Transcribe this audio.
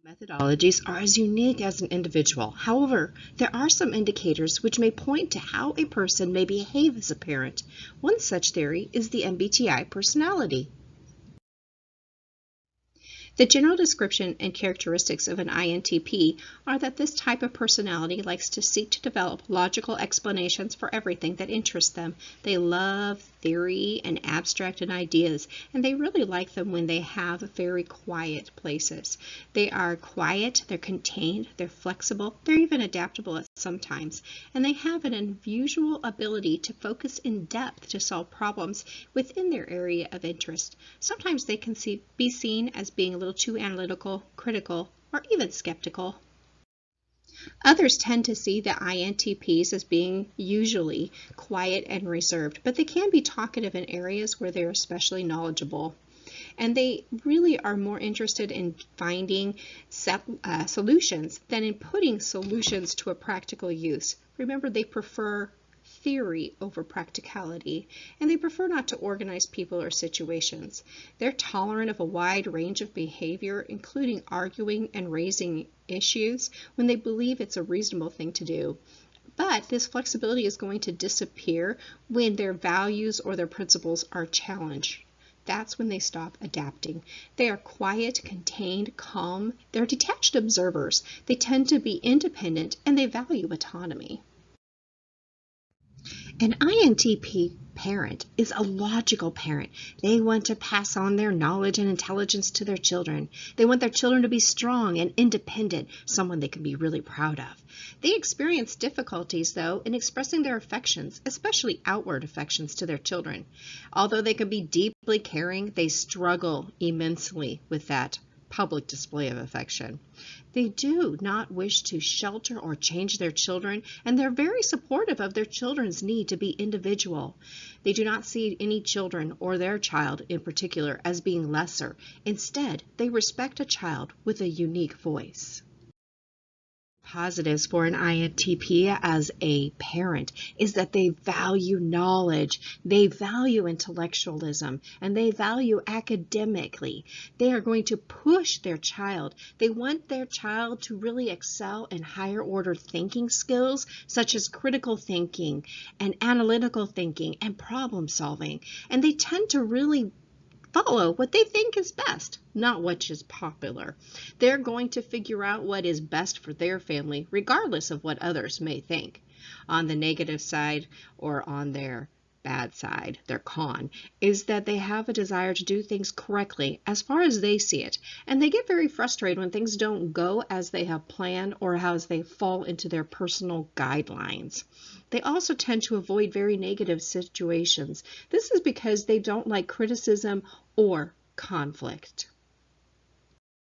Methodologies are as unique as an individual. However, there are some indicators which may point to how a person may behave as a parent. One such theory is the MBTI personality. The general description and characteristics of an INTP are that this type of personality likes to seek to develop logical explanations for everything that interests them. They love theory and abstract ideas, and they really like them when they have very quiet places. They are quiet, they're contained, they're flexible, they're even adaptable at sometimes, and they have an unusual ability to focus in depth to solve problems within their area of interest. Sometimes they can be seen as being a little too analytical, critical, or even skeptical. Others tend to see the INTPs as being usually quiet and reserved, but they can be talkative in areas where they're especially knowledgeable. And they really are more interested in finding solutions than in putting solutions to a practical use. Remember, they prefer theory over practicality, and they prefer not to organize people or situations. They're tolerant of a wide range of behavior, including arguing and raising issues when they believe it's a reasonable thing to do. But this flexibility is going to disappear when their values or their principles are challenged. That's when they stop adapting. They are quiet, contained, calm. They're detached observers. They tend to be independent, and they value autonomy. An INTP parent is a logical parent. They want to pass on their knowledge and intelligence to their children. They want their children to be strong and independent, someone they can be really proud of. They experience difficulties, though, in expressing their affections, especially outward affections to their children. Although they can be deeply caring, they struggle immensely with that public display of affection. They do not wish to shelter or change their children, and they're very supportive of their children's need to be individual. They do not see any children or their child in particular as being lesser. Instead, they respect a child with a unique voice. Positives for an INTP as a parent is that they value knowledge, they value intellectualism, and they value academically. They are going to push their child. They want their child to really excel in higher order thinking skills, such as critical thinking and analytical thinking and problem solving. And they tend to really follow what they think is best, not what is popular. They're going to figure out what is best for their family, regardless of what others may think. On the negative side, or on their bad side, their con, is that they have a desire to do things correctly as far as they see it, and they get very frustrated when things don't go as they have planned or as they fall into their personal guidelines. They also tend to avoid very negative situations. This is because they don't like criticism or conflict.